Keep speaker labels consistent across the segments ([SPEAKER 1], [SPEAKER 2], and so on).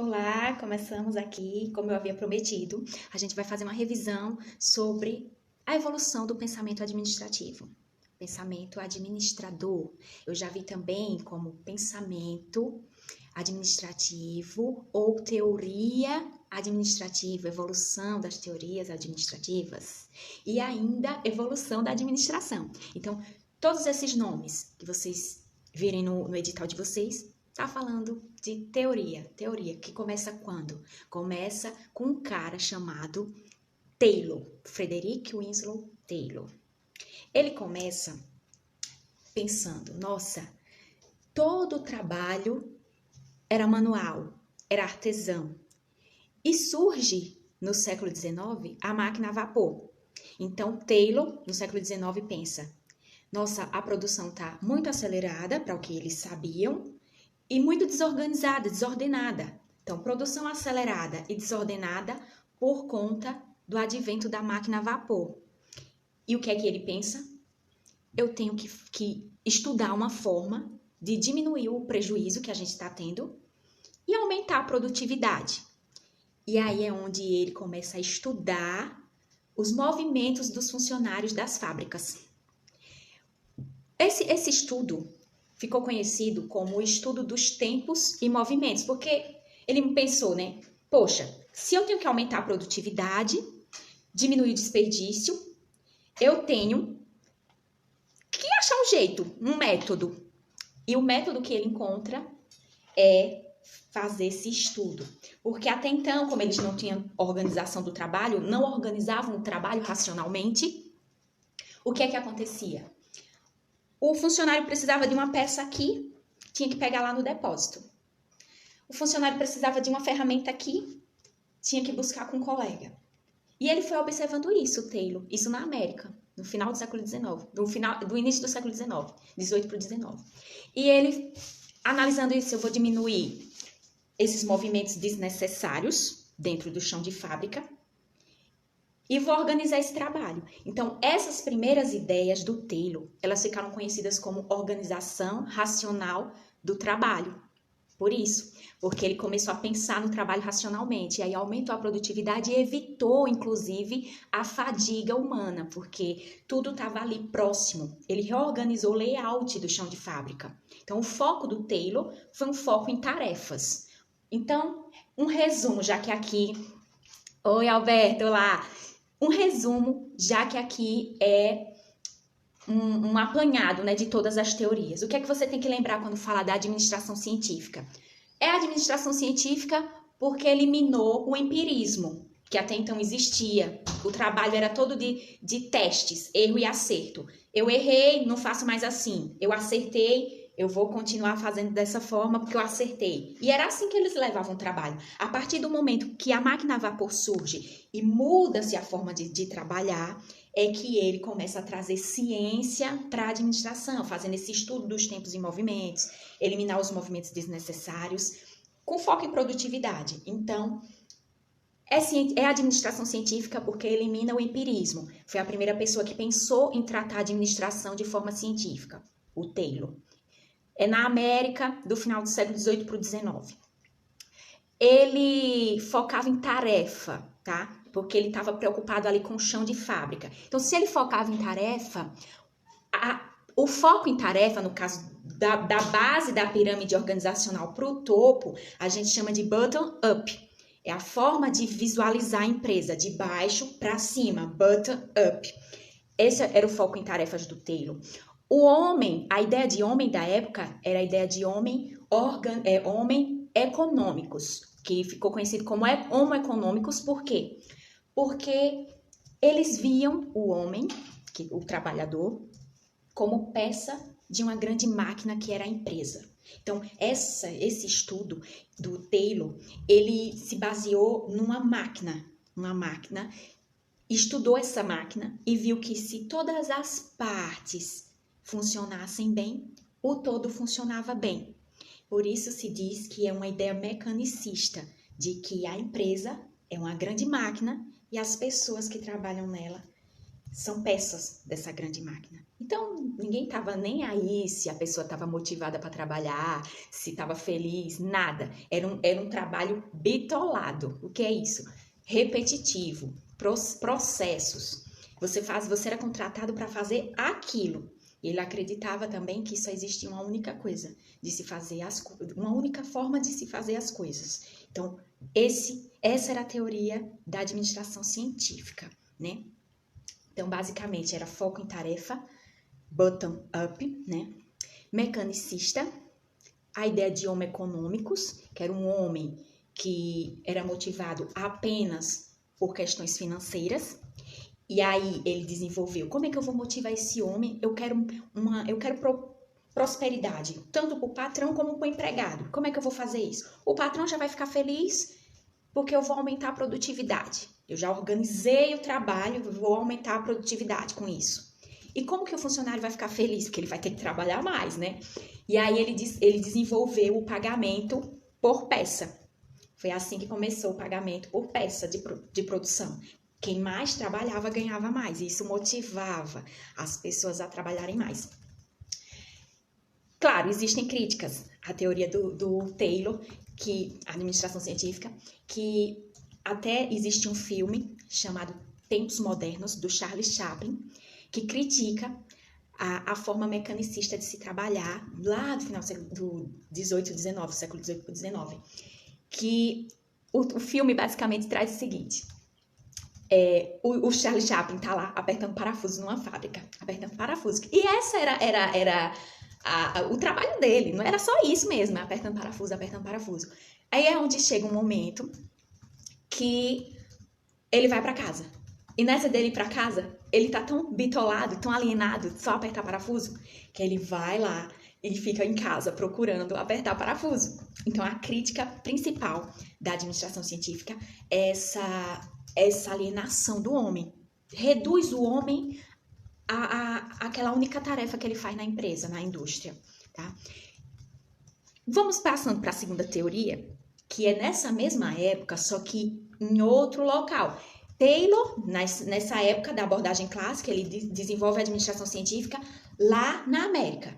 [SPEAKER 1] Olá, começamos aqui, como eu havia prometido, a gente vai fazer uma revisão sobre a evolução do pensamento administrativo. Pensamento administrador. Eu já vi também como pensamento administrativo ou teoria administrativa, evolução das teorias administrativas e ainda evolução da administração. Então, todos esses nomes que vocês virem no edital de vocês, tá falando de teoria. Teoria que começa quando? Começa com um cara chamado Taylor, Frederick Winslow Taylor. Ele começa pensando, nossa, todo o trabalho era manual, era artesão. E surge, no século XIX, a máquina a vapor. Então, Taylor, no século XIX, pensa, nossa, a produção está muito acelerada para o que eles sabiam, e muito desorganizada, desordenada. Então, produção acelerada e desordenada por conta do advento da máquina a vapor. E o que é que ele pensa? Eu tenho que estudar uma forma de diminuir o prejuízo que a gente está tendo e aumentar a produtividade. E aí é onde ele começa a estudar os movimentos dos funcionários das fábricas. Esse estudo ficou conhecido como o estudo dos tempos e movimentos, porque ele pensou, né? Poxa, se eu tenho que aumentar a produtividade, diminuir o desperdício, eu tenho que achar um jeito, um método. E o método que ele encontra é fazer esse estudo. Porque até então, como eles não tinham organização do trabalho, não organizavam o trabalho racionalmente, o que é que acontecia? O funcionário precisava de uma peça aqui, tinha que pegar lá no depósito. O funcionário precisava de uma ferramenta aqui, tinha que buscar com um colega. E ele foi observando isso, Taylor, isso na América, no final do século XIX, do início do século XIX, 18 para o 19. E ele, analisando isso, eu vou diminuir esses movimentos desnecessários dentro do chão de fábrica, e vou organizar esse trabalho. Então, essas primeiras ideias do Taylor, elas ficaram conhecidas como organização racional do trabalho. Por isso, porque ele começou a pensar no trabalho racionalmente, e aí aumentou a produtividade e evitou, inclusive, a fadiga humana, porque tudo estava ali próximo. Ele reorganizou o layout do chão de fábrica. Então, o foco do Taylor foi um foco em tarefas. Então, um resumo, já que aqui... Oi, Alberto, olá! Um resumo, já que aqui é um apanhado, né, de todas as teorias. O que é que você tem que lembrar quando fala da administração científica? É a administração científica porque eliminou o empirismo, que até então existia. O trabalho era todo de testes, erro e acerto. Eu errei, não faço mais assim. Eu acertei, eu vou continuar fazendo dessa forma porque eu acertei. E era assim que eles levavam o trabalho. A partir do momento que a máquina a vapor surge e muda-se a forma de trabalhar, é que ele começa a trazer ciência para a administração, fazendo esse estudo dos tempos e movimentos, eliminar os movimentos desnecessários, com foco em produtividade. Então, é administração científica porque elimina o empirismo. Foi a primeira pessoa que pensou em tratar a administração de forma científica, o Taylor. É na América, do final do século XVIII para o XIX. Ele focava em tarefa, tá? Porque ele estava preocupado ali com o chão de fábrica. Então, se ele focava em tarefa, o foco em tarefa, no caso da base da pirâmide organizacional para o topo, a gente chama de bottom-up. É a forma de visualizar a empresa, de baixo para cima, bottom-up. Esse era o foco em tarefas do Taylor. O homem, a ideia de homem da época era a ideia de homem econômicos, que ficou conhecido como homo econômicos, por quê? Porque eles viam o homem, o trabalhador, como peça de uma grande máquina que era a empresa. Então, esse estudo do Taylor, ele se baseou numa máquina, estudou essa máquina e viu que se todas as partes funcionassem bem, o todo funcionava bem. Por isso se diz que é uma ideia mecanicista, de que a empresa é uma grande máquina e as pessoas que trabalham nela são peças dessa grande máquina. Então, ninguém estava nem aí se a pessoa estava motivada para trabalhar, se estava feliz, nada. Era um trabalho bitolado. O que é isso? Repetitivo, processos. Você era contratado para fazer aquilo. Ele acreditava também que só existia uma única coisa de se fazer uma única forma de se fazer as coisas. Então, essa era a teoria da administração científica, né? Então, basicamente, era foco em tarefa, bottom-up, né? Mecanicista, a ideia de homem econômicos, que era um homem que era motivado apenas por questões financeiras. E aí ele desenvolveu, como é que eu vou motivar esse homem? Eu quero prosperidade, tanto para o patrão como para o empregado. Como é que eu vou fazer isso? O patrão já vai ficar feliz porque eu vou aumentar a produtividade. Eu já organizei o trabalho, vou aumentar a produtividade com isso. E como que o funcionário vai ficar feliz? Porque ele vai ter que trabalhar mais, né? E aí ele desenvolveu o pagamento por peça. Foi assim que começou o pagamento por peça de produção. Quem mais trabalhava ganhava mais. E isso motivava as pessoas a trabalharem mais. Claro, existem críticas à teoria do Taylor, a administração científica, que até existe um filme chamado Tempos Modernos, do Charles Chaplin, que critica a forma mecanicista de se trabalhar lá do final do 18 e 19, século 18 para 19. Que o filme basicamente traz o seguinte: o Charles Chaplin tá lá apertando parafusos numa fábrica, apertando parafusos. E essa era o trabalho dele, não era só isso mesmo, apertando parafuso, apertando parafuso. Aí é onde chega um momento que ele vai para casa. E nessa dele ir para casa, ele tá tão bitolado, tão alienado, só apertar parafuso, que ele vai lá e fica em casa procurando apertar parafuso. Então, a crítica principal da administração científica é essa alienação do homem. Reduz o homem àquela única tarefa que ele faz na empresa, na indústria, tá? Vamos passando para a segunda teoria, que é nessa mesma época, só que em outro local. Taylor, nessa época da abordagem clássica, ele desenvolve a administração científica lá na América.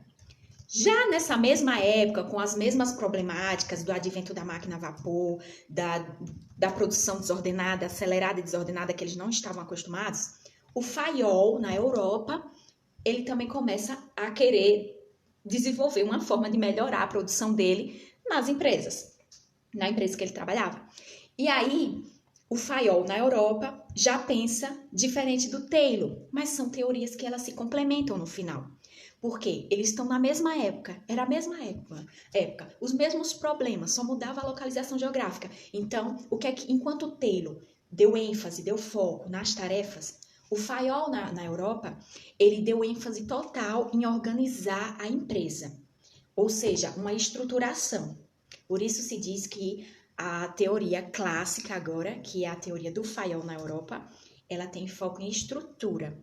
[SPEAKER 1] Já nessa mesma época, com as mesmas problemáticas do advento da máquina a vapor, da produção desordenada, acelerada e desordenada que eles não estavam acostumados, o Fayol, na Europa, ele também começa a querer desenvolver uma forma de melhorar a produção dele nas empresas, na empresa que ele trabalhava. E aí, o Fayol, na Europa, já pensa diferente do Taylor, mas são teorias que elas se complementam no final. Porque eles estão na mesma época, era a mesma época, os mesmos problemas, só mudava a localização geográfica. Então, enquanto o Taylor deu ênfase, deu foco nas tarefas, o Fayol na Europa, ele deu ênfase total em organizar a empresa, ou seja, uma estruturação. Por isso se diz que a teoria clássica agora, que é a teoria do Fayol na Europa, ela tem foco em estrutura,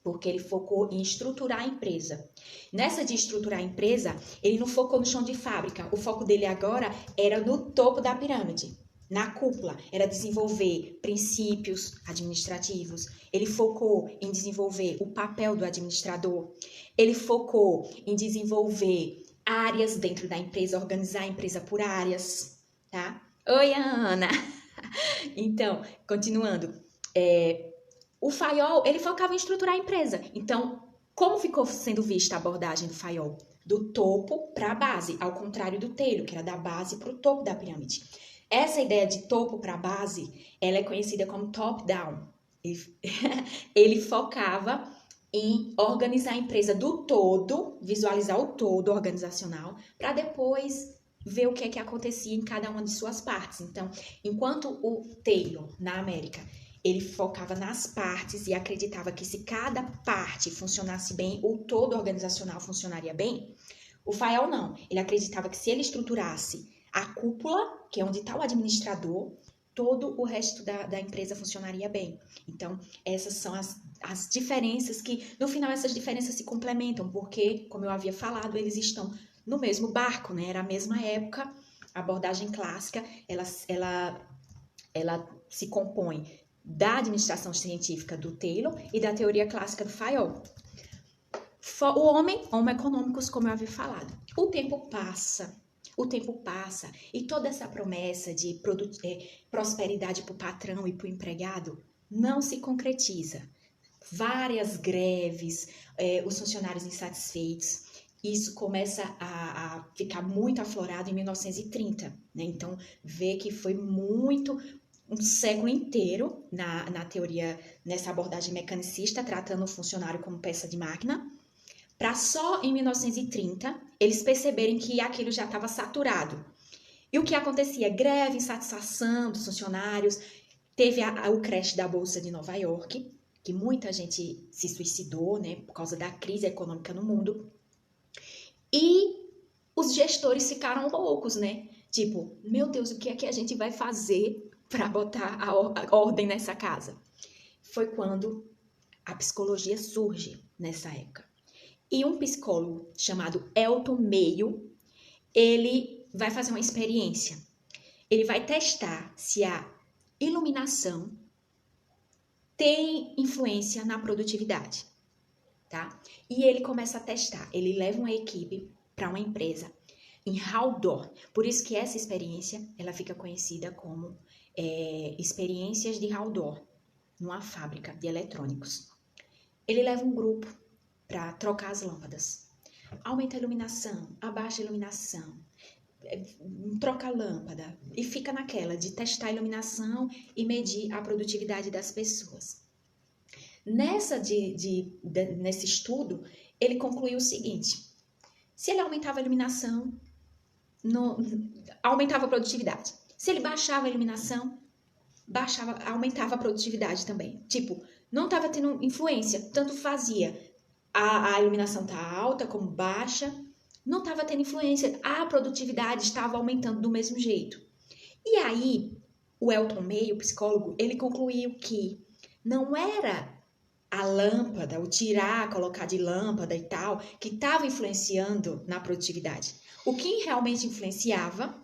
[SPEAKER 1] porque ele focou em estruturar a empresa. Nessa de estruturar a empresa, ele não focou no chão de fábrica, o foco dele agora era no topo da pirâmide, na cúpula, era desenvolver princípios administrativos, ele focou em desenvolver o papel do administrador, ele focou em desenvolver áreas dentro da empresa, organizar a empresa por áreas, tá? Oi, Ana! Então, continuando, o Fayol, ele focava em estruturar a empresa. Então, como ficou sendo vista a abordagem do Fayol? Do topo para a base, ao contrário do Taylor, que era da base para o topo da pirâmide. Essa ideia de topo para base, ela é conhecida como top-down. Ele focava em organizar a empresa do todo, visualizar o todo organizacional, para depois ver o que é que acontecia em cada uma de suas partes. Então, enquanto o Taylor, na América, ele focava nas partes e acreditava que se cada parte funcionasse bem, o todo organizacional funcionaria bem, o Fayol não. Ele acreditava que se ele estruturasse a cúpula, que é onde está o administrador, todo o resto da empresa funcionaria bem. Então, essas são as diferenças que, no final, essas diferenças se complementam, porque, como eu havia falado, eles estão no mesmo barco, né? Era a mesma época, a abordagem clássica, ela se compõe da administração científica do Taylor e da teoria clássica do Fayol. O homem econômicos, como eu havia falado. O tempo passa e toda essa promessa de prosperidade para o patrão e para o empregado não se concretiza. Várias greves, os funcionários insatisfeitos. Isso começa a ficar muito aflorado em 1930, né? Então, vê que foi um século inteiro na teoria, nessa abordagem mecanicista, tratando o funcionário como peça de máquina, para só em 1930 eles perceberem que aquilo já estava saturado. E o que acontecia? Greve, insatisfação dos funcionários, teve o crash da Bolsa de Nova York, que muita gente se suicidou, né, por causa da crise econômica no mundo. E os gestores ficaram loucos, né? Tipo, meu Deus, o que é que a gente vai fazer para botar a ordem nessa casa? Foi quando a psicologia surge nessa época. E um psicólogo chamado Elton Mayo, ele vai fazer uma experiência. Ele vai testar se a iluminação tem influência na produtividade, tá? E ele começa a testar. Ele leva uma equipe para uma empresa em Haldor. Por isso que essa experiência, ela fica conhecida como experiências de Haldor, numa fábrica de eletrônicos. Ele leva um grupo para trocar as lâmpadas. Aumenta a iluminação, abaixa a iluminação, troca a lâmpada e fica naquela de testar a iluminação e medir a produtividade das pessoas. Nesse estudo, ele concluiu o seguinte: se ele aumentava a iluminação, aumentava a produtividade. Se ele baixava a iluminação, aumentava a produtividade também. Tipo, não estava tendo influência, tanto fazia a iluminação tá alta como baixa, não estava tendo influência, a produtividade estava aumentando do mesmo jeito. E aí, o Elton Mayo, o psicólogo, ele concluiu que não era a lâmpada, o tirar, colocar de lâmpada e tal, que estava influenciando na produtividade. O que realmente influenciava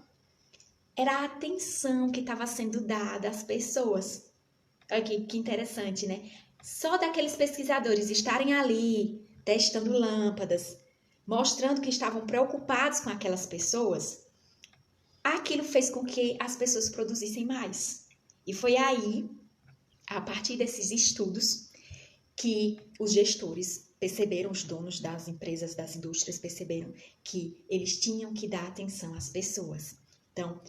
[SPEAKER 1] era a atenção que estava sendo dada às pessoas. Olha que interessante, né? Só daqueles pesquisadores estarem ali, testando lâmpadas, mostrando que estavam preocupados com aquelas pessoas, aquilo fez com que as pessoas produzissem mais. E foi aí, a partir desses estudos, que os gestores perceberam, os donos das empresas, das indústrias, perceberam que eles tinham que dar atenção às pessoas. Então,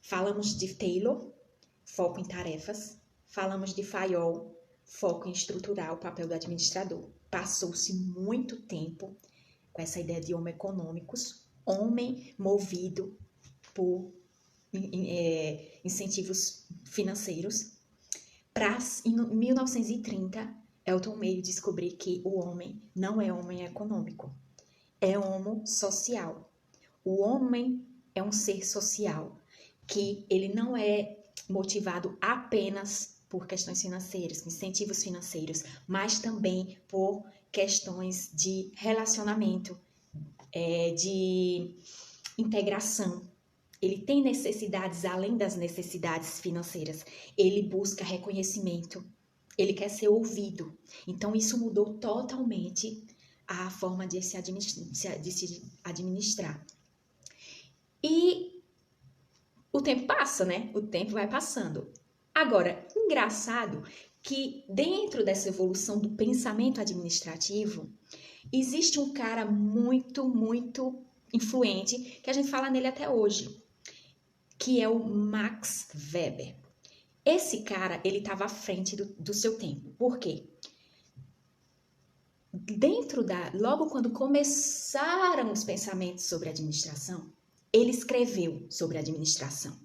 [SPEAKER 1] falamos de Taylor, foco em tarefas. Falamos de Fayol, foco em estruturar o papel do administrador. Passou-se muito tempo com essa ideia de homem econômicos, homem movido por incentivos financeiros. Em 1930, Elton Mayo descobriu que o homem não é homem econômico, é homo social. O homem é um ser social, que ele não é motivado apenas por questões financeiras, incentivos financeiros, mas também por questões de relacionamento, de integração. Ele tem necessidades além das necessidades financeiras. Ele busca reconhecimento, ele quer ser ouvido. Então, isso mudou totalmente a forma de se administrar. E o tempo passa, né? O tempo vai passando. Agora, engraçado que dentro dessa evolução do pensamento administrativo, existe um cara muito, muito influente, que a gente fala nele até hoje, que é o Max Weber. Esse cara, ele estava à frente do seu tempo. Por quê? Logo quando começaram os pensamentos sobre administração, ele escreveu sobre administração.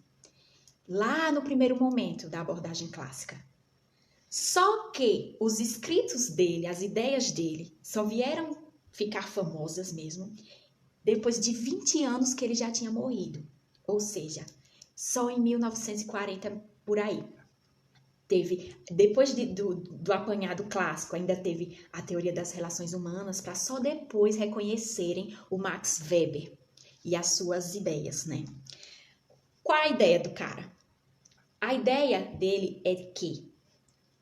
[SPEAKER 1] Lá no primeiro momento da abordagem clássica. Só que os escritos dele, as ideias dele, só vieram ficar famosas mesmo depois de 20 anos que ele já tinha morrido. Ou seja, só em 1940 por aí. Depois do apanhado clássico, ainda teve a teoria das relações humanas, para só depois reconhecerem o Max Weber e as suas ideias, né? Qual a ideia do cara? A ideia dele é que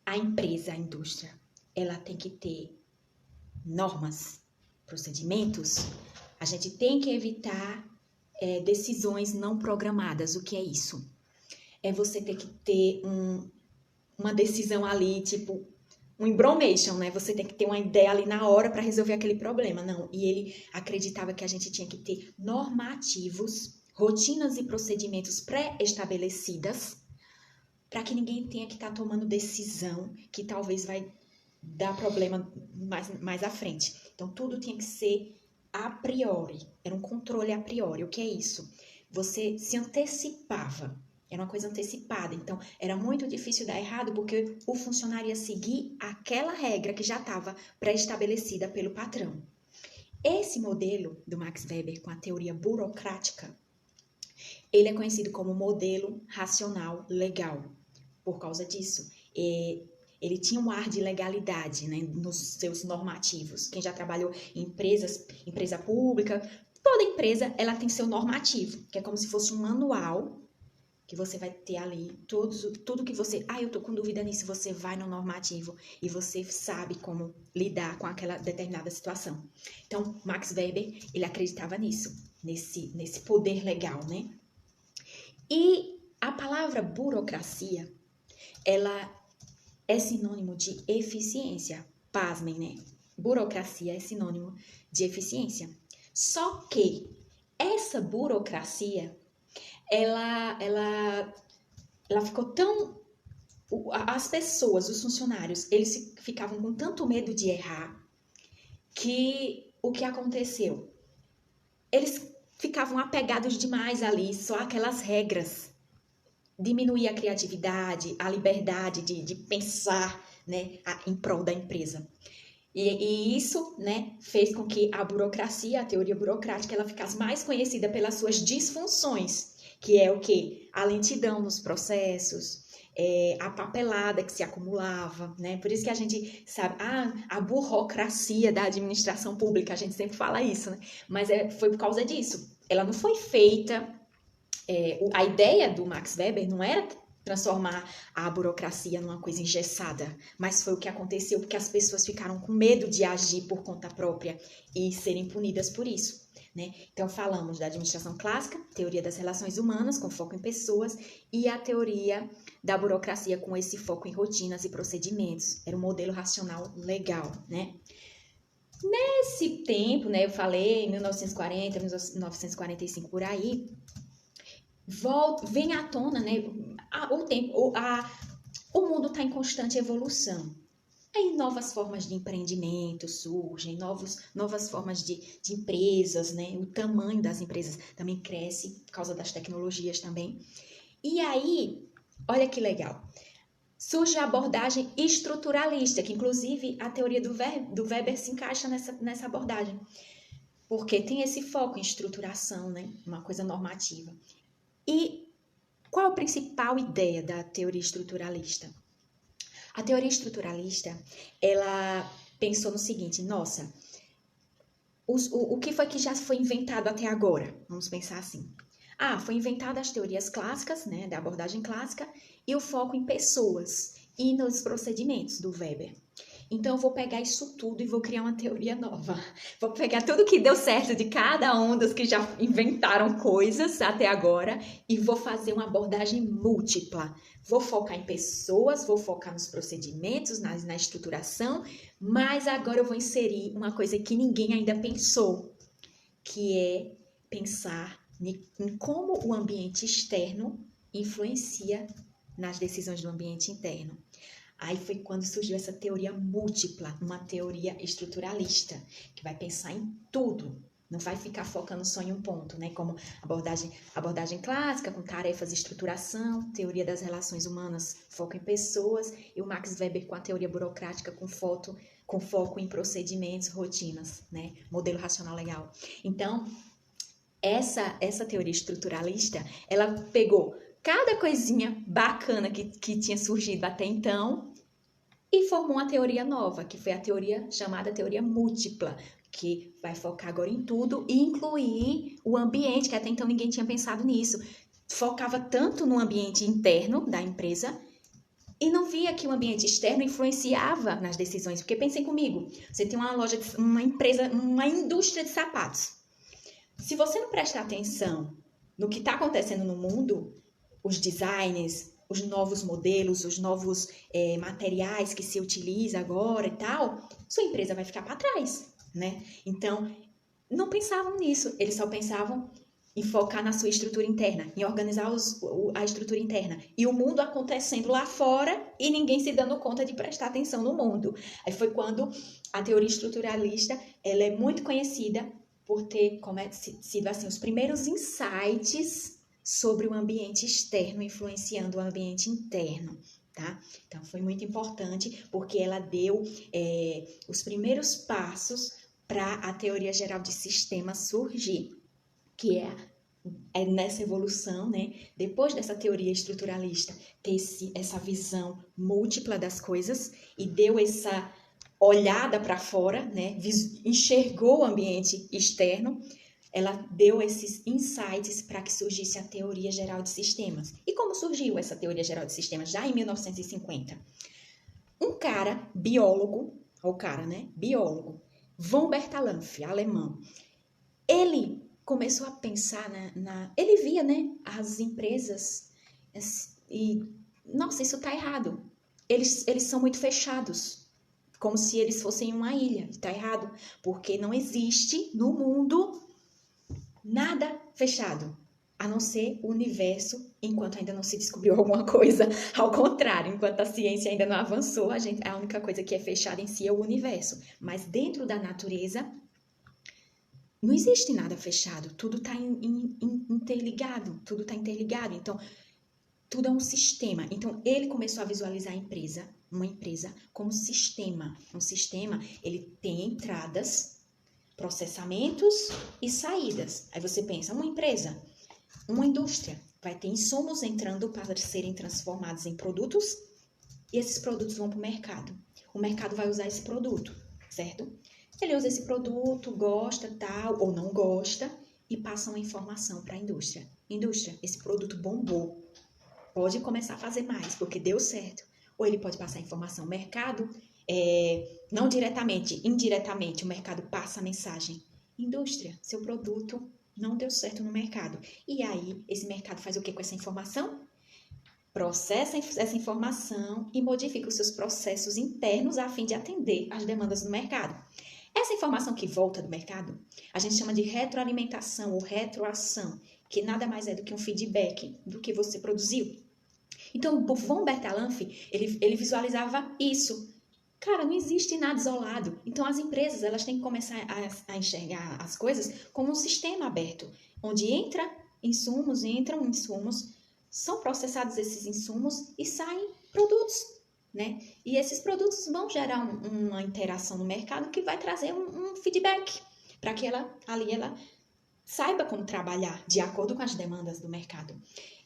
[SPEAKER 1] a empresa, a indústria, ela tem que ter normas, procedimentos. A gente tem que evitar decisões não programadas. O que é isso? É você ter que ter uma decisão ali, tipo, um embromation, né? Você tem que ter uma ideia ali na hora para resolver aquele problema. Não, e ele acreditava que a gente tinha que ter normativos, rotinas e procedimentos pré-estabelecidas para que ninguém tenha que estar tomando decisão que talvez vai dar problema mais à frente. Então, tudo tinha que ser a priori. Era um controle a priori. O que é isso? Você se antecipava. Era uma coisa antecipada. Então, era muito difícil dar errado porque o funcionário ia seguir aquela regra que já estava pré-estabelecida pelo patrão. Esse modelo do Max Weber com a teoria burocrática, ele é conhecido como modelo racional legal. Por causa disso, ele tinha um ar de legalidade, né, nos seus normativos. Quem já trabalhou em empresa pública, toda empresa ela tem seu normativo, que é como se fosse um manual que você vai ter ali tudo que você... eu tô com dúvida nisso, você vai no normativo e você sabe como lidar com aquela determinada situação. Então, Max Weber, ele acreditava nisso, nesse poder legal, né? E a palavra burocracia, ela é sinônimo de eficiência. Pasmem, né? Burocracia é sinônimo de eficiência. Só que essa burocracia, ela ficou tão... As pessoas, os funcionários, eles ficavam com tanto medo de errar que o que aconteceu? Eles ficavam apegados demais ali, só aquelas regras. Diminuir a criatividade, a liberdade de pensar, né, em prol da empresa. E isso, né, fez com que a burocracia, a teoria burocrática, ela ficasse mais conhecida pelas suas disfunções, que é o quê? A lentidão nos processos, a papelada que se acumulava, né? Por isso que a gente sabe, a burocracia da administração pública, a gente sempre fala isso, né? Mas foi por causa disso. Ela não foi feita... a ideia do Max Weber não era transformar a burocracia numa coisa engessada, mas foi o que aconteceu porque as pessoas ficaram com medo de agir por conta própria e serem punidas por isso, né? Então, falamos da administração clássica, teoria das relações humanas com foco em pessoas e a teoria da burocracia com esse foco em rotinas e procedimentos. Era um modelo racional legal, né? Nesse tempo, né, eu falei 1940, 1945 por aí, vem à tona, né? O mundo está em constante evolução. Aí novas formas de empreendimento surgem, novas formas de empresas, né? O tamanho das empresas também cresce por causa das tecnologias também. E aí, olha que legal, surge a abordagem estruturalista, que inclusive a teoria do Weber se encaixa nessa abordagem, porque tem esse foco em estruturação, né? Uma coisa normativa. E qual a principal ideia da teoria estruturalista? A teoria estruturalista, ela pensou no seguinte, nossa, o que foi que já foi inventado até agora? Vamos pensar assim. Foi inventado as teorias clássicas, né, da abordagem clássica, e o foco em pessoas e nos procedimentos do Weber. Então, eu vou pegar isso tudo e vou criar uma teoria nova. Vou pegar tudo que deu certo de cada um dos que já inventaram coisas até agora e vou fazer uma abordagem múltipla. Vou focar em pessoas, vou focar nos procedimentos, na estruturação, mas agora eu vou inserir uma coisa que ninguém ainda pensou, que é pensar em como o ambiente externo influencia nas decisões do ambiente interno. Aí foi quando surgiu essa teoria múltipla, uma teoria estruturalista, que vai pensar em tudo, não vai ficar focando só em um ponto, né? Como abordagem clássica, com tarefas e estruturação, teoria das relações humanas, foco em pessoas, e o Max Weber com a teoria burocrática, com foco em procedimentos, rotinas, né? Modelo racional legal. Então, essa teoria estruturalista, ela pegou cada coisinha bacana que tinha surgido até então e formou uma teoria nova, que foi a teoria chamada teoria múltipla, que vai focar agora em tudo e incluir o ambiente, que até então ninguém tinha pensado nisso. Focava tanto no ambiente interno da empresa E não via que o ambiente externo influenciava nas decisões. Porque pensem comigo, você tem uma loja, uma empresa, uma indústria de sapatos. Se você não prestar atenção no que está acontecendo no mundo, os designs, os novos modelos, os novos materiais que se utiliza agora e tal, sua empresa vai ficar para trás, né? Então, não pensavam nisso. Eles só pensavam em focar na sua estrutura interna, em organizar a estrutura interna. E o mundo acontecendo lá fora e ninguém se dando conta de prestar atenção no mundo. Aí foi quando a teoria estruturalista ela é muito conhecida por ter sido assim, os primeiros insights sobre o ambiente externo influenciando o ambiente interno. Tá? Então, foi muito importante porque ela deu os primeiros passos para a teoria geral de sistemas surgir, que é nessa evolução, né? Depois dessa teoria estruturalista, ter essa visão múltipla das coisas e deu essa olhada para fora, né? Enxergou o ambiente externo, ela deu esses insights para que surgisse a teoria geral de sistemas. E como surgiu essa teoria geral de sistemas? Já em 1950. Um cara, biólogo, biólogo, von Bertalanffy, alemão, ele começou a pensar ele via, né, as empresas e, nossa, isso tá errado. Eles são muito fechados, como se eles fossem uma ilha. Tá errado, porque não existe no mundo nada fechado, a não ser o universo, enquanto ainda não se descobriu alguma coisa. Ao contrário, enquanto a ciência ainda não avançou, a única coisa que é fechada em si é o universo. Mas dentro da natureza, não existe nada fechado, tudo está interligado, tudo está interligado, então tudo é um sistema. Então ele começou a visualizar uma empresa como sistema. Um sistema, ele tem entradas, processamentos e saídas. Aí você pensa, uma empresa, uma indústria, vai ter insumos entrando para serem transformados em produtos e esses produtos vão para o mercado. O mercado vai usar esse produto, certo? Ele usa esse produto, gosta, tal, ou não gosta, e passa uma informação para a indústria. Indústria, esse produto bombou. Pode começar a fazer mais, porque deu certo. Ou ele pode passar a informação. Mercado, não diretamente, indiretamente, o mercado passa a mensagem. Indústria, seu produto não deu certo no mercado. E aí, esse mercado faz o que com essa informação? Processa essa informação e modifica os seus processos internos a fim de atender às demandas do mercado. Essa informação que volta do mercado, a gente chama de retroalimentação ou retroação, que nada mais é do que um feedback do que você produziu. Então, o von Bertalanffy, ele visualizava isso. Cara, não existe nada isolado. Então, as empresas elas têm que começar a enxergar as coisas como um sistema aberto, onde entram insumos, são processados esses insumos e saem produtos. Né? E esses produtos vão gerar uma interação no mercado que vai trazer um feedback para que ela saiba como trabalhar de acordo com as demandas do mercado.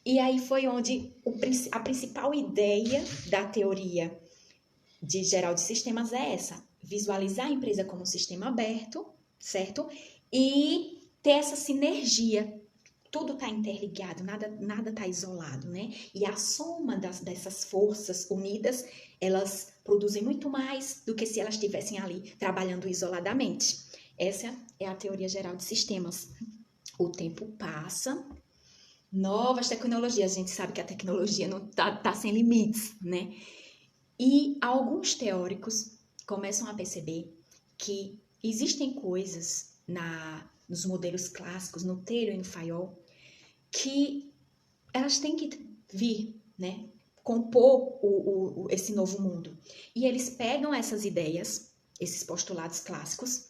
[SPEAKER 1] E aí foi onde a principal ideia da teoria geral de sistemas é essa: visualizar a empresa como um sistema aberto, certo? E ter essa sinergia. Tudo está interligado, nada está isolado, né? E a soma dessas forças unidas, elas produzem muito mais do que se elas estivessem ali trabalhando isoladamente. Essa é a teoria geral de sistemas. O tempo passa, novas tecnologias, a gente sabe que a tecnologia não tá sem limites, né? E alguns teóricos começam a perceber que existem coisas nos modelos clássicos, no Taylor e no Fayol, que elas têm que vir, né? Compor esse novo mundo. E eles pegam essas ideias, esses postulados clássicos,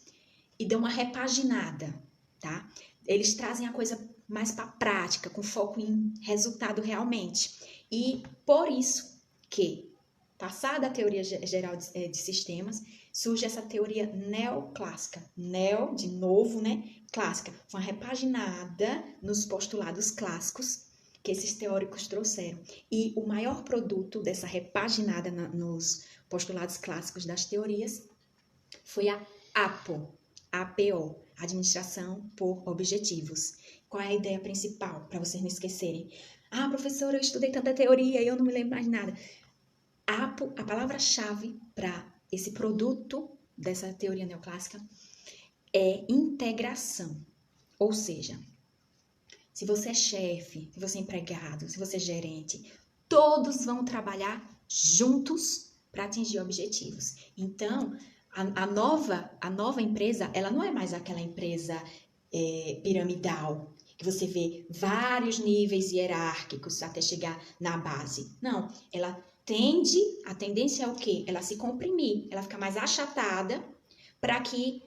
[SPEAKER 1] e dão uma repaginada, tá? Eles trazem a coisa mais para a prática, com foco em resultado realmente. E por isso que, passada a teoria geral de sistemas, surge essa teoria neoclássica. Neo, de novo, né? Clássica. Uma repaginada nos postulados clássicos que esses teóricos trouxeram. E o maior produto dessa repaginada nos postulados clássicos das teorias foi a APO, Administração por Objetivos. Qual é a ideia principal, para vocês não esquecerem? Ah, professora, eu estudei tanta teoria e eu não me lembro mais nada. A palavra-chave para esse produto dessa teoria neoclássica é integração. Ou seja, se você é chefe, se você é empregado, se você é gerente, todos vão trabalhar juntos para atingir objetivos. Então, a nova empresa, ela não é mais aquela empresa piramidal, que você vê vários níveis hierárquicos até chegar na base. Não, a tendência é o quê? Ela se comprimir, ela fica mais achatada para que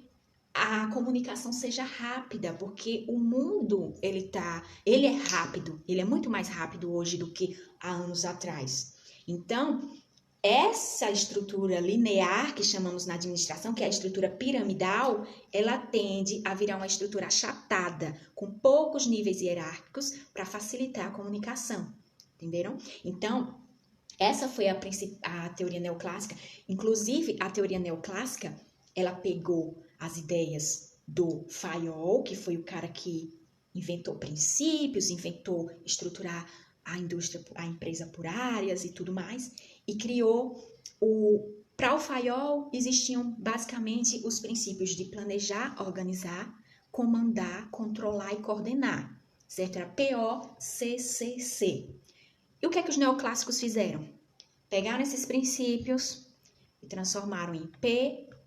[SPEAKER 1] a comunicação seja rápida, porque o mundo, ele é rápido, ele é muito mais rápido hoje do que há anos atrás. Então, essa estrutura linear que chamamos na administração, que é a estrutura piramidal, ela tende a virar uma estrutura achatada, com poucos níveis hierárquicos para facilitar a comunicação. Entenderam? Então, essa foi a teoria neoclássica. Inclusive, a teoria neoclássica, ela pegou as ideias do Fayol, que foi o cara que inventou princípios, inventou estruturar a empresa por áreas e tudo mais, e criou para o Fayol existiam basicamente os princípios de planejar, organizar, comandar, controlar e coordenar, certo? Era POCCC. E o que é que os neoclássicos fizeram? Pegaram esses princípios e transformaram em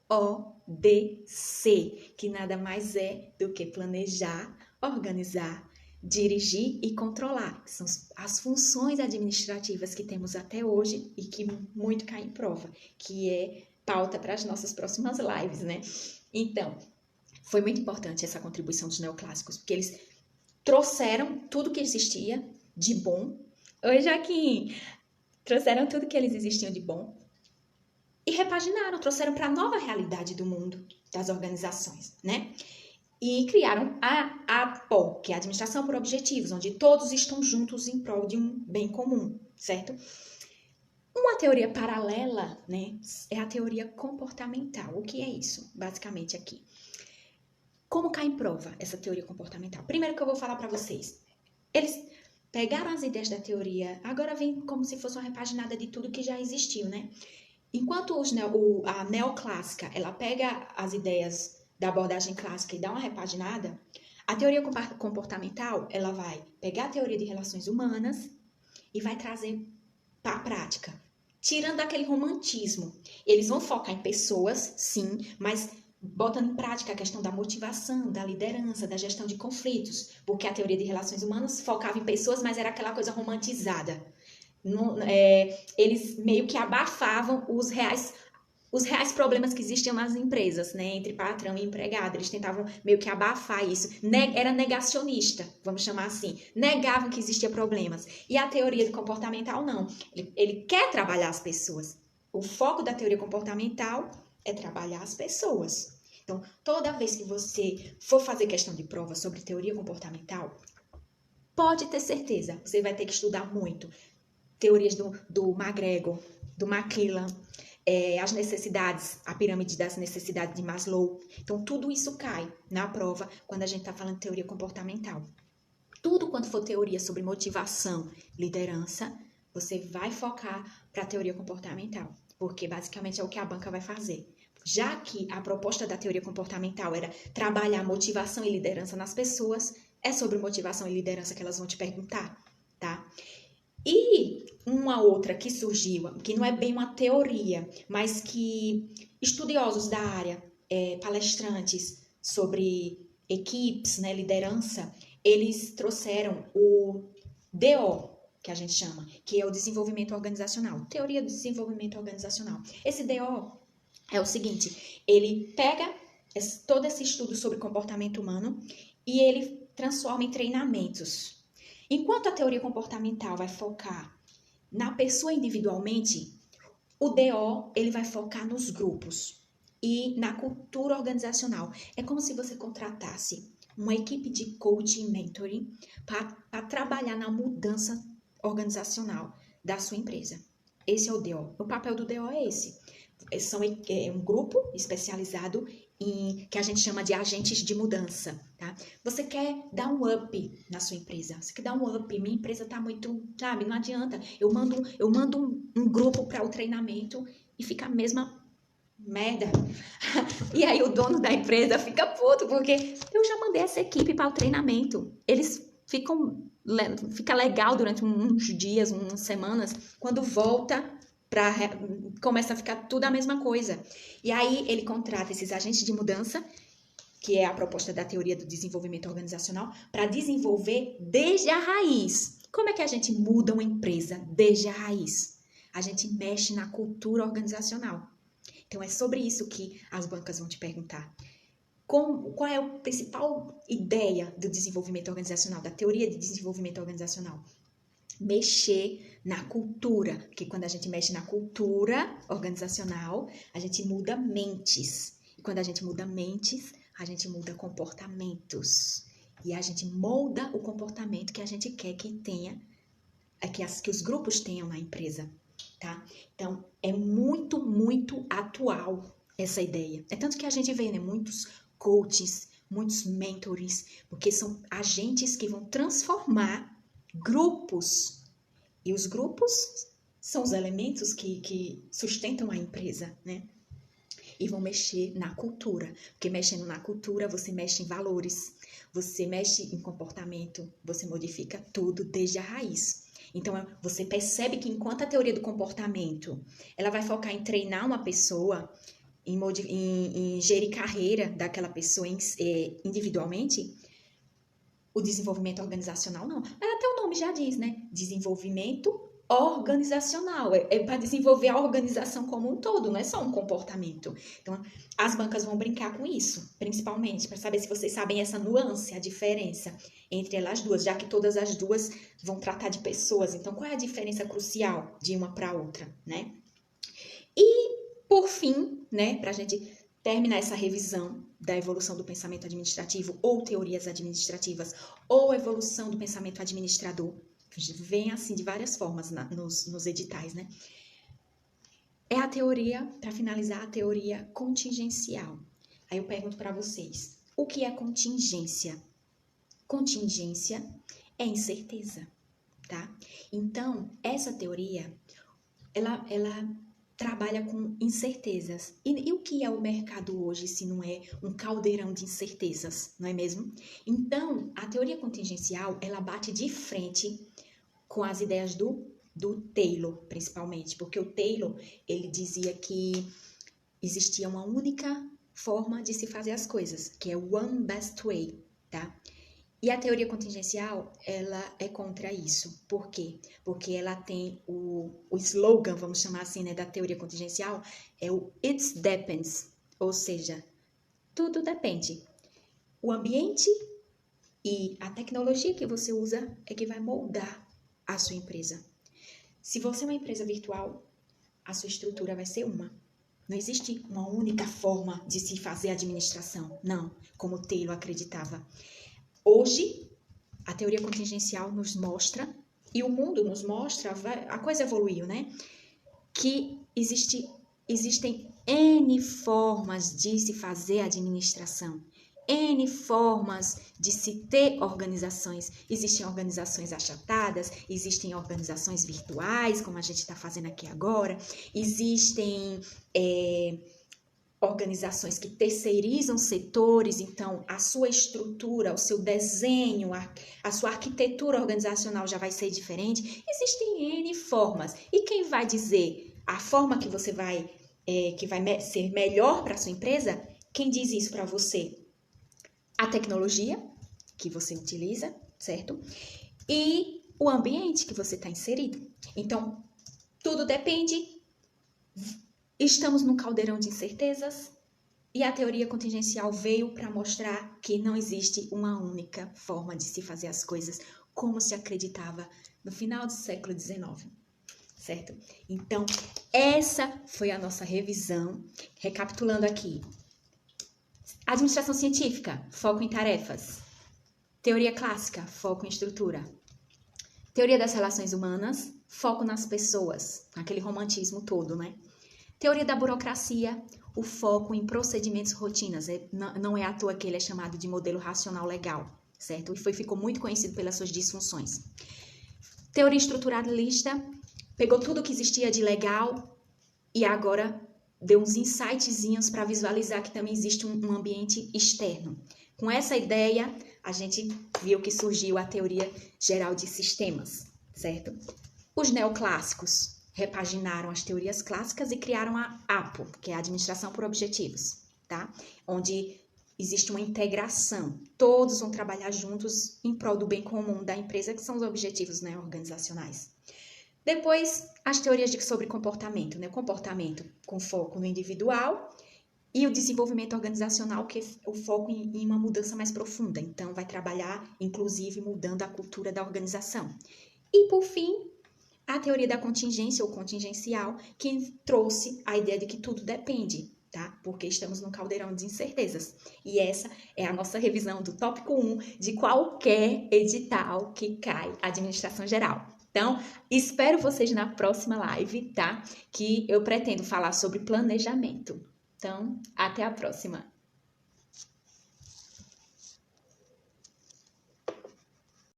[SPEAKER 1] PODC, que nada mais é do que planejar, organizar, dirigir e controlar. São as funções administrativas que temos até hoje e que muito cai em prova, que é pauta para as nossas próximas lives, né? Então, foi muito importante essa contribuição dos neoclássicos, porque eles trouxeram tudo que existia de bom. Oi, Joaquim! Trouxeram tudo que eles existiam de bom e repaginaram, trouxeram para a nova realidade do mundo, das organizações, né? E criaram a APO, que é a Administração por Objetivos, onde todos estão juntos em prol de um bem comum, certo? Uma teoria paralela, né, é a teoria comportamental. O que é isso, basicamente, aqui? Como cai em prova essa teoria comportamental? Primeiro que eu vou falar para vocês. Eles pegaram as ideias da teoria, agora vem como se fosse uma repaginada de tudo que já existiu, né? Enquanto a neoclássica, ela pega as ideias da abordagem clássica e dá uma repaginada, a teoria comportamental, ela vai pegar a teoria de relações humanas e vai trazer para a prática, tirando aquele romantismo. Eles vão focar em pessoas, sim, mas botando em prática a questão da motivação, da liderança, da gestão de conflitos, porque a teoria de relações humanas focava em pessoas, mas era aquela coisa romantizada. Eles meio que abafavam os reais problemas que existiam nas empresas, né, entre patrão e empregado. Eles tentavam meio que abafar isso. Era negacionista, vamos chamar assim. Negavam que existiam problemas. E a teoria comportamental, não. Ele quer trabalhar as pessoas. O foco da teoria comportamental é trabalhar as pessoas. Então, toda vez que você for fazer questão de prova sobre teoria comportamental, pode ter certeza, você vai ter que estudar muito. Teorias do McGregor, do McClellan, as necessidades, a pirâmide das necessidades de Maslow. Então, tudo isso cai na prova quando a gente está falando de teoria comportamental. Tudo quanto for teoria sobre motivação, liderança, você vai focar para a teoria comportamental, porque basicamente é o que a banca vai fazer. Já que a proposta da teoria comportamental era trabalhar motivação e liderança nas pessoas, é sobre motivação e liderança que elas vão te perguntar, tá? E uma outra que surgiu, que não é bem uma teoria, mas que estudiosos da área, palestrantes sobre equipes, né, liderança, eles trouxeram o DO, que a gente chama, que é o desenvolvimento organizacional, teoria do desenvolvimento organizacional. Esse DO é o seguinte, ele pega todo esse estudo sobre comportamento humano e ele transforma em treinamentos. Enquanto a teoria comportamental vai focar na pessoa individualmente, o DO ele vai focar nos grupos e na cultura organizacional. É como se você contratasse uma equipe de coaching e mentoring para trabalhar na mudança organizacional da sua empresa. Esse é o DO. O papel do DO é esse. É um grupo especializado que a gente chama de agentes de mudança, tá? Você quer dar um up na sua empresa, você quer dar um up, minha empresa tá muito, sabe, não adianta, eu mando um grupo para o treinamento e fica a mesma merda. E aí o dono da empresa fica puto, porque eu já mandei essa equipe para o treinamento, eles fica legal durante uns dias, umas semanas, quando volta começa a ficar tudo a mesma coisa. E aí ele contrata esses agentes de mudança, que é a proposta da teoria do desenvolvimento organizacional, para desenvolver desde a raiz. Como é que a gente muda uma empresa desde a raiz? A gente mexe na cultura organizacional. Então é sobre isso que as bancas vão te perguntar. Qual é a principal ideia do desenvolvimento organizacional, da teoria de desenvolvimento organizacional? Mexer na cultura, porque quando a gente mexe na cultura organizacional, a gente muda mentes. E quando a gente muda mentes, a gente muda comportamentos. E a gente molda o comportamento que a gente quer que tenha, que os grupos tenham na empresa, tá? Então, é muito, muito atual essa ideia. É tanto que a gente vê, né, muitos coaches, muitos mentores, porque são agentes que vão transformar grupos. E os grupos são os elementos que sustentam a empresa, né? E vão mexer na cultura. Porque mexendo na cultura, você mexe em valores, você mexe em comportamento, você modifica tudo desde a raiz. Então, você percebe que enquanto a teoria do comportamento, ela vai focar em treinar uma pessoa, em gerir carreira daquela pessoa individualmente, o desenvolvimento organizacional não. Até o nome já diz, né? Desenvolvimento organizacional. É para desenvolver a organização como um todo, não é só um comportamento. Então, as bancas vão brincar com isso, principalmente, para saber se vocês sabem essa nuance, a diferença entre elas duas, já que todas as duas vão tratar de pessoas. Então, qual é a diferença crucial de uma para outra, né? E, por fim, né, para a gente terminar essa revisão da evolução do pensamento administrativo ou teorias administrativas ou evolução do pensamento administrador, vem assim de várias formas nos editais, né? É a teoria, para finalizar, a teoria contingencial. Aí eu pergunto para vocês, o que é contingência? Contingência é incerteza, tá? Então, essa teoria, ela trabalha com incertezas. E o que é o mercado hoje, se não é um caldeirão de incertezas, não é mesmo? Então, a teoria contingencial, ela bate de frente com as ideias do Taylor, principalmente, porque o Taylor, ele dizia que existia uma única forma de se fazer as coisas, que é one best way, tá? E a teoria contingencial, ela é contra isso. Por quê? Porque ela tem o slogan, vamos chamar assim, né, da teoria contingencial, é o It Depends, ou seja, tudo depende. O ambiente e a tecnologia que você usa é que vai moldar a sua empresa. Se você é uma empresa virtual, a sua estrutura vai ser uma. Não existe uma única forma de se fazer administração, não, como o Taylor acreditava. Hoje, a teoria contingencial nos mostra, e o mundo nos mostra, a coisa evoluiu, né? Que existem N formas de se fazer administração, N formas de se ter organizações. Existem organizações achatadas, existem organizações virtuais, como a gente está fazendo aqui agora, existem organizações que terceirizam setores, então a sua estrutura, o seu desenho, a sua arquitetura organizacional já vai ser diferente. Existem N formas. E quem vai dizer a forma que você vai ser melhor para a sua empresa? Quem diz isso para você? A tecnologia que você utiliza, certo? E o ambiente que você está inserido. Então, tudo depende. Estamos num caldeirão de incertezas e a teoria contingencial veio para mostrar que não existe uma única forma de se fazer as coisas como se acreditava no final do século XIX, certo? Então, essa foi a nossa revisão. Recapitulando aqui. Administração científica, foco em tarefas. Teoria clássica, foco em estrutura. Teoria das relações humanas, foco nas pessoas, aquele romantismo todo, né? Teoria da burocracia, o foco em procedimentos rotinas. Não é à toa que ele é chamado de modelo racional legal, certo? E ficou muito conhecido pelas suas disfunções. Teoria estruturalista pegou tudo que existia de legal e agora deu uns insightzinhos para visualizar que também existe um ambiente externo. Com essa ideia, a gente viu que surgiu a teoria geral de sistemas, certo? Os neoclássicos repaginaram as teorias clássicas e criaram a APO, que é a Administração por Objetivos, tá? Onde existe uma integração, todos vão trabalhar juntos em prol do bem comum da empresa, que são os objetivos, né, organizacionais. Depois, as teorias sobre comportamento, né? O comportamento com foco no individual e o desenvolvimento organizacional, que é o foco em uma mudança mais profunda. Então, vai trabalhar, inclusive, mudando a cultura da organização. E, por fim, a teoria da contingência ou contingencial, que trouxe a ideia de que tudo depende, tá? Porque estamos num caldeirão de incertezas. E essa é a nossa revisão do tópico 1 de qualquer edital que cai administração geral. Então, espero vocês na próxima live, tá? Que eu pretendo falar sobre planejamento. Então, até a próxima!